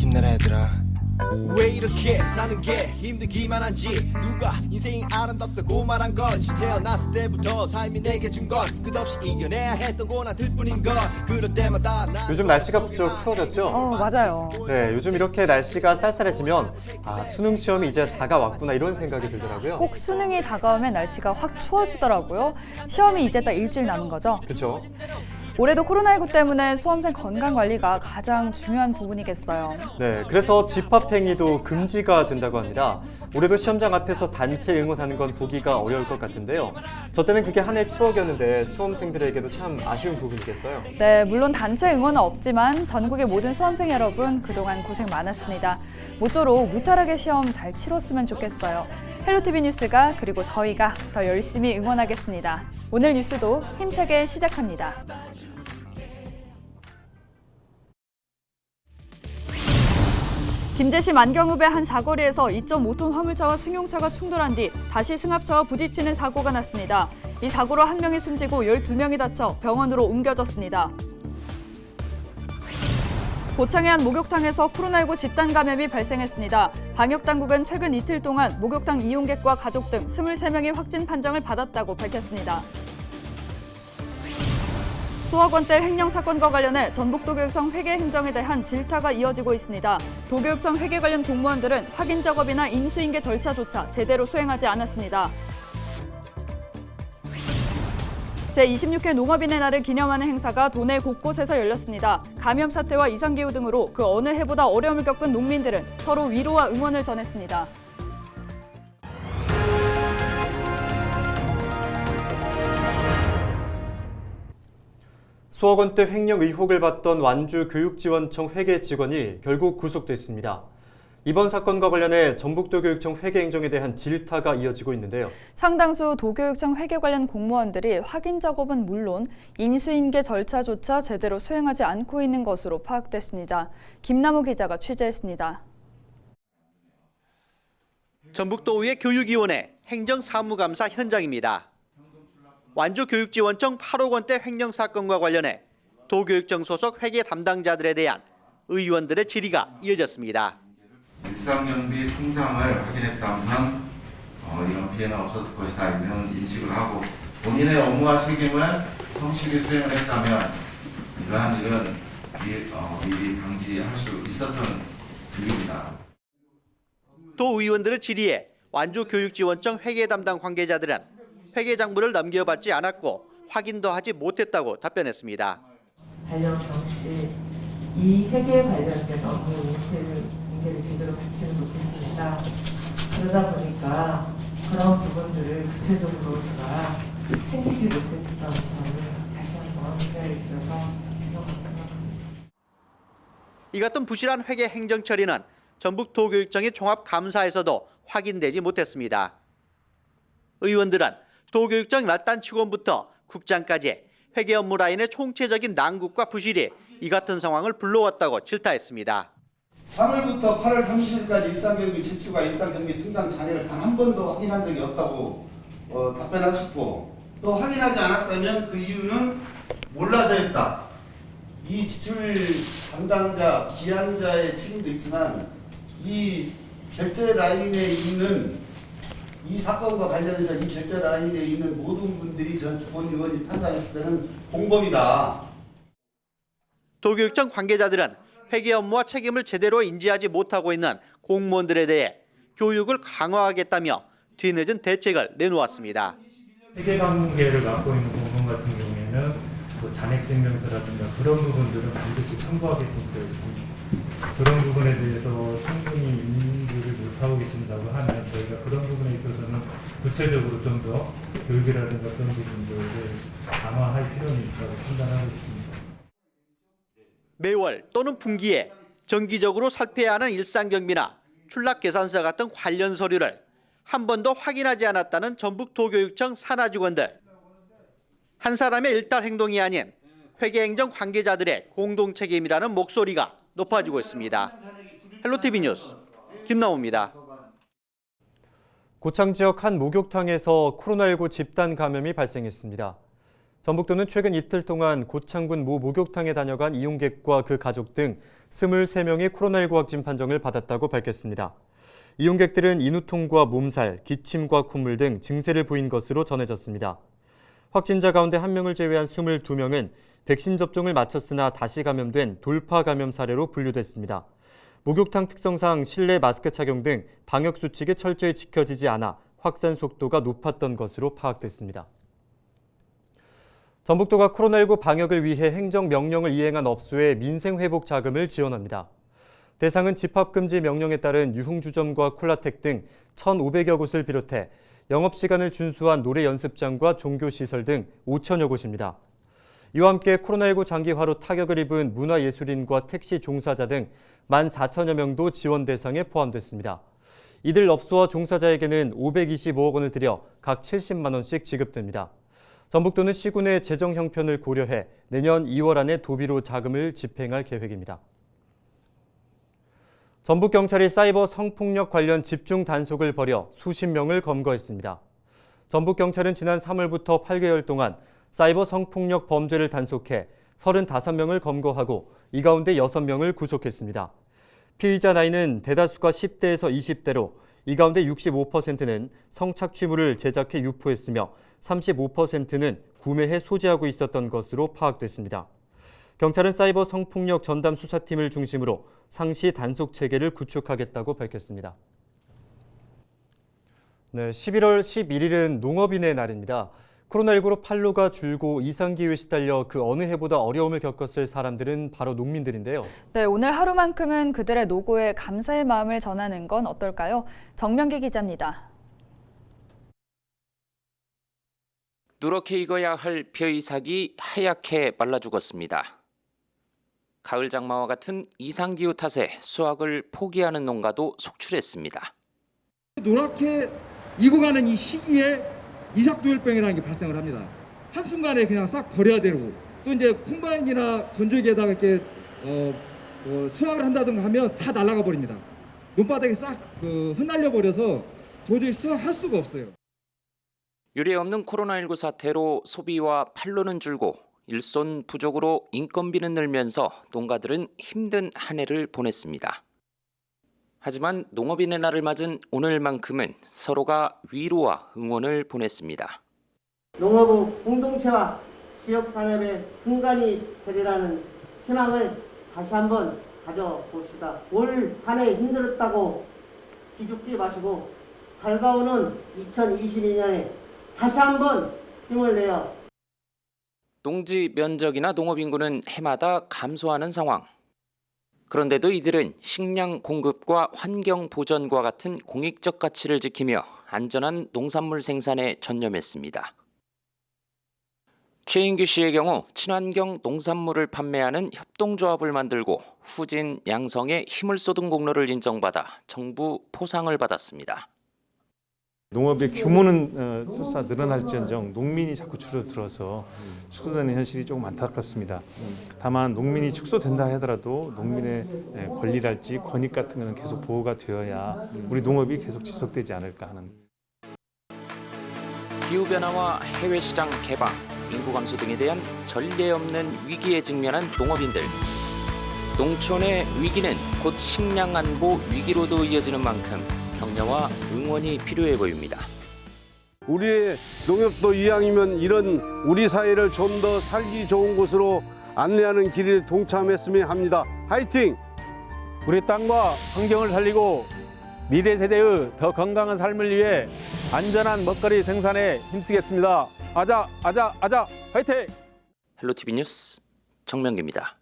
힘내라 얘들아. 왜 이렇게 사는 게 힘들기만 한지 누가 인생이 아름답다고 말한 건지 태어났을 때부터 삶이 내게 준 건 끝없이 이겨내야 했던 고난들 뿐인 걸 그럴 때마다 요즘 날씨가 부쩍 추워졌죠? 맞아요. 네, 요즘 이렇게 날씨가 쌀쌀해지면 수능 시험이 이제 다가왔구나 이런 생각이 들더라고요. 꼭 수능이 다가오면 날씨가 확 추워지더라고요. 시험이 이제 딱 일주일 남은 거죠. 그렇죠? 올해도 코로나19 때문에 수험생 건강관리가 가장 중요한 부분이겠어요. 네, 그래서 집합행위도 금지가 된다고 합니다. 올해도 시험장 앞에서 단체 응원하는 건 보기가 어려울 것 같은데요. 저 때는 그게 한 해 추억이었는데 수험생들에게도 참 아쉬운 부분이겠어요. 네, 물론 단체 응원은 없지만 전국의 모든 수험생 여러분 그동안 고생 많았습니다. 모쪼록 무탈하게 시험 잘 치렀으면 좋겠어요. 헬로티비 뉴스가 그리고 저희가 더 열심히 응원하겠습니다. 오늘 뉴스도 힘차게 시작합니다. 김제시 만경읍의 한 사거리에서 2.5톤 화물차와 승용차가 충돌한 뒤 다시 승합차와 부딪히는 사고가 났습니다. 이 사고로 한 명이 숨지고 12명이 다쳐 병원으로 옮겨졌습니다. 고창의 한 목욕탕에서 코로나19 집단 감염이 발생했습니다. 방역당국은 최근 이틀 동안 목욕탕 이용객과 가족 등 23명이 확진 판정을 받았다고 밝혔습니다. 수학원대 횡령 사건과 관련해 전북도교육청 회계 행정에 대한 질타가 이어지고 있습니다. 도교육청 회계 관련 공무원들은 확인 작업이나 인수인계 절차조차 제대로 수행하지 않았습니다. 제26회 농업인의 날을 기념하는 행사가 도내 곳곳에서 열렸습니다. 감염 사태와 이상기후 등으로 그 어느 해보다 어려움을 겪은 농민들은 서로 위로와 응원을 전했습니다. 수억원대 횡령 의혹을 받던 완주교육지원청 회계 직원이 결국 구속됐습니다. 이번 사건과 관련해 전북도교육청 회계행정에 대한 질타가 이어지고 있는데요. 상당수 도교육청 회계 관련 공무원들이 확인 작업은 물론 인수인계 절차조차 제대로 수행하지 않고 있는 것으로 파악됐습니다. 김남우 기자가 취재했습니다. 전북도의회 교육위원회 행정사무감사 현장입니다. 완주교육지원청 8억 원대 횡령 사건과 관련해 도교육청 소속 회계 담당자들에 대한 의원들의 질의가 이어졌습니다. 일상경비 통장을 확인했다면 이런 피해는 없었을 것이다 이런 인식을 하고 본인의 업무와 책임을 성실히 수행을 했다면 이러한 일은 미리 방지할 수 있었던 일입니다. 도 의원들의 질의에 완주교육지원청 회계 담당 관계자들은 회계 장부를 넘겨받지 않았고 확인도 하지 못했다고 답변했습니다. 관련 경시 이 회계에 관련된 업무 인계를 제대로 받지는 못했습니다. 그러다 보니까 그런 부분들을 구체적으로 제가 챙기지 못했다는 점을 다시 한번 이 자리에 들어서 죄송하다고 생각합니다. 이 같은 부실한 회계 행정 처리는 전북도교육청의 종합감사에서도 확인되지 못했습니다. 의원들은 도교육청 말단 직원부터 국장까지 회계 업무 라인의 총체적인 난국과 부실이 이 같은 상황을 불러왔다고 질타했습니다. 3월부터 8월 30일까지 일상경비 지출과 일상경비 통장 잔액을 단 한 번도 확인한 적이 없다고 답변하셨고 또 확인하지 않았다면 그 이유는 몰라서였다. 이 지출 담당자, 기한자의 책임도 있지만 이 결제 라인에 있는 이 사건과 관련해서 이 결제 라인에 있는 모든 분들이 전 조원 의원이 판단했을 때는 공범이다. 도교육청 관계자들은 회계 업무와 책임을 제대로 인지하지 못하고 있는 공무원들에 대해 교육을 강화하겠다며 뒤늦은 대책을 내놓았습니다. 회계 관계를 맡고 있는 공무원 같은 경우에는 잔액증명서라든가 그런 부분들은 반드시 첨부하게끔 되어 있습니다. 그런 부분에 대해서 충분히 인지를 못하고 계신다고 하면 저희가 그런 부분에 있어서는 구체적으로 좀 더 교육이라든가 그런 부분들을 강화할 필요는 있다고 판단하고 있습니다. 매월 또는 분기에 정기적으로 살펴야 하는 일상경비나 출납계산서 같은 관련 서류를 한 번도 확인하지 않았다는 전북도교육청 산하직원들. 한 사람의 일탈 행동이 아닌 회계행정 관계자들의 공동책임이라는 목소리가 높아지고 있습니다. 헬로티비 뉴스 김나우입니다. 고창 지역 한 목욕탕에서 코로나19 집단 감염이 발생했습니다. 전북도는 최근 이틀 동안 고창군 모 목욕탕에 다녀간 이용객과 그 가족 등 23명이 코로나19 확진 판정을 받았다고 밝혔습니다. 이용객들은 인후통과 몸살, 기침과 콧물 등 증세를 보인 것으로 전해졌습니다. 확진자 가운데 1명을 제외한 22명은 백신 접종을 마쳤으나 다시 감염된 돌파 감염 사례로 분류됐습니다. 목욕탕 특성상 실내 마스크 착용 등 방역 수칙이 철저히 지켜지지 않아 확산 속도가 높았던 것으로 파악됐습니다. 전북도가 코로나19 방역을 위해 행정명령을 이행한 업소에 민생회복 자금을 지원합니다. 대상은 집합금지 명령에 따른 유흥주점과 콜라텍 등 1,500여 곳을 비롯해 영업시간을 준수한 노래 연습장과 종교시설 등 5천여 곳입니다. 이와 함께 코로나19 장기화로 타격을 입은 문화예술인과 택시 종사자 등 14,000여 명도 지원 대상에 포함됐습니다. 이들 업소와 종사자에게는 525억 원을 들여 각 70만 원씩 지급됩니다. 전북도는 시군의 재정 형편을 고려해 내년 2월 안에 도비로 자금을 집행할 계획입니다. 전북경찰이 사이버 성폭력 관련 집중 단속을 벌여 수십 명을 검거했습니다. 전북경찰은 지난 3월부터 8개월 동안 사이버 성폭력 범죄를 단속해 35명을 검거하고 이 가운데 6명을 구속했습니다. 피의자 나이는 대다수가 10대에서 20대로 이 가운데 65%는 성착취물을 제작해 유포했으며 35%는 구매해 소지하고 있었던 것으로 파악됐습니다. 경찰은 사이버 성폭력 전담 수사팀을 중심으로 상시 단속 체계를 구축하겠다고 밝혔습니다. 네, 11월 11일은 농업인의 날입니다. 코로나19로 판로가 줄고 이상기후에 시달려 그 어느 해보다 어려움을 겪었을 사람들은 바로 농민들인데요. 네, 오늘 하루만큼은 그들의 노고에 감사의 마음을 전하는 건 어떨까요? 정명기 기자입니다. 누렇게 익어야 할 벼이삭이 하얗게 말라 죽었습니다. 가을 장마와 같은 이상기후 탓에 수확을 포기하는 농가도 속출했습니다. 노랗게 익어가는 이 시기에 이삭도열병이라는 게 발생을 합니다. 한순간에 그냥 싹 버려야 되고 또 이제 콤바인이나 건조기에다가 이렇게 수확을 한다든가 하면 다 날아가 버립니다. 논바닥에 싹 흩날려 버려서 도저히 수확할 수가 없어요. 유례 없는 코로나19 사태로 소비와 판로는 줄고 일손 부족으로 인건비는 늘면서 농가들은 힘든 한 해를 보냈습니다. 하지만 농업인의 날을 맞은 오늘만큼은 서로가 위로와 응원을 보냈습니다. 농업의 공동체와 지역 산업의 근간이 되리라는 희망을 다시 한번 가져봅시다. 올 한 해 힘들었다고 기죽지 마시고 밝아오는 2022년에 다시 한번 힘을 내요. 농지 면적이나 농업 인구는 해마다 감소하는 상황. 그런데도 이들은 식량 공급과 환경 보전과 같은 공익적 가치를 지키며 안전한 농산물 생산에 전념했습니다. 최인규 씨의 경우 친환경 농산물을 판매하는 협동조합을 만들고 후진, 양성에 힘을 쏟은 공로를 인정받아 정부 포상을 받았습니다. 농업의 규모는 설사 늘어날지언정 농민이 자꾸 줄어들어서 축소되는 현실이 조금 안타깝습니다. 다만 농민이 축소된다 하더라도 농민의 권리랄지 권익 같은 것은 계속 보호가 되어야 우리 농업이 계속 지속되지 않을까 하는. 기후변화와 해외시장 개방, 인구 감소 등에 대한 전례 없는 위기에 직면한 농업인들. 농촌의 위기는 곧 식량 안보 위기로도 이어지는 만큼 격려와 응원이 필요해 보입니다. 우리의 농협도 이왕이면 이런 우리 사회를 좀 더 살기 좋은 곳으로 안내하는 길에 동참했으면 합니다. 화이팅! 우리 땅과 환경을 살리고 미래 세대의 더 건강한 삶을 위해 안전한 먹거리 생산에 힘쓰겠습니다. 아자, 아자, 아자, 화이팅! 헬로티비 뉴스 정명기입니다.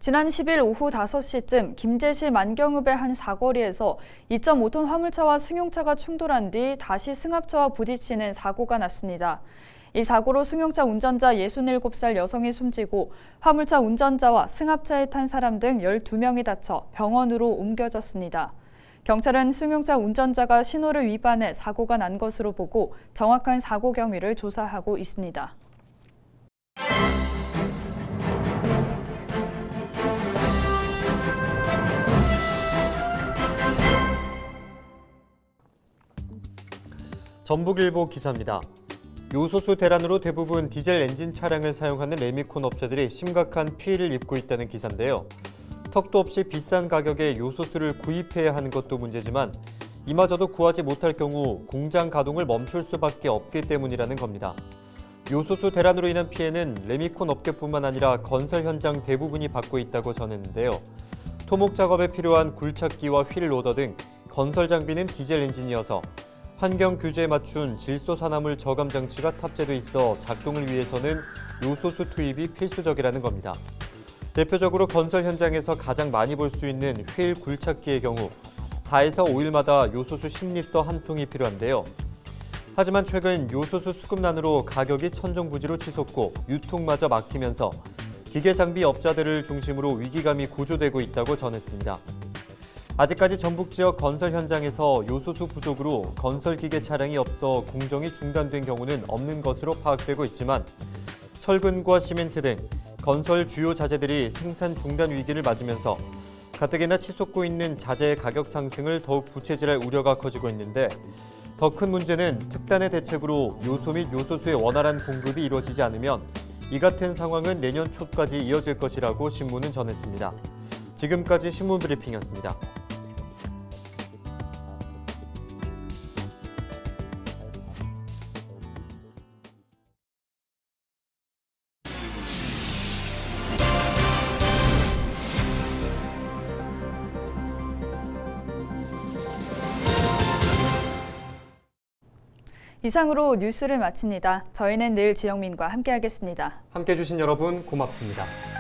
지난 10일 오후 5시쯤 김제시 만경읍의 한 사거리에서 2.5톤 화물차와 승용차가 충돌한 뒤 다시 승합차와 부딪히는 사고가 났습니다. 이 사고로 승용차 운전자 67살 여성이 숨지고 화물차 운전자와 승합차에 탄 사람 등 12명이 다쳐 병원으로 옮겨졌습니다. 경찰은 승용차 운전자가 신호를 위반해 사고가 난 것으로 보고 정확한 사고 경위를 조사하고 있습니다. 전북일보 기사입니다. 요소수 대란으로 대부분 디젤 엔진 차량을 사용하는 레미콘 업체들이 심각한 피해를 입고 있다는 기사인데요. 턱도 없이 비싼 가격에 요소수를 구입해야 하는 것도 문제지만 이마저도 구하지 못할 경우 공장 가동을 멈출 수밖에 없기 때문이라는 겁니다. 요소수 대란으로 인한 피해는 레미콘 업계뿐만 아니라 건설 현장 대부분이 받고 있다고 전했는데요. 토목 작업에 필요한 굴착기와 휠 로더 등 건설 장비는 디젤 엔진이어서 환경 규제에 맞춘 질소 산화물 저감 장치가 탑재돼 있어 작동을 위해서는 요소수 투입이 필수적이라는 겁니다. 대표적으로 건설 현장에서 가장 많이 볼 수 있는 휠 굴착기의 경우 4에서 5일마다 요소수 10리터 한 통이 필요한데요. 하지만 최근 요소수 수급난으로 가격이 천정부지로 치솟고 유통마저 막히면서 기계 장비 업자들을 중심으로 위기감이 고조되고 있다고 전했습니다. 아직까지 전북 지역 건설 현장에서 요소수 부족으로 건설 기계 차량이 없어 공정이 중단된 경우는 없는 것으로 파악되고 있지만 철근과 시멘트 등 건설 주요 자재들이 생산 중단 위기를 맞으면서 가뜩이나 치솟고 있는 자재의 가격 상승을 더욱 부채질할 우려가 커지고 있는데 더 큰 문제는 특단의 대책으로 요소 및 요소수의 원활한 공급이 이루어지지 않으면 이 같은 상황은 내년 초까지 이어질 것이라고 신문은 전했습니다. 지금까지 신문 브리핑이었습니다. 이상으로 뉴스를 마칩니다. 저희는 내일 지영민과 함께하겠습니다. 함께해 주신 여러분 고맙습니다.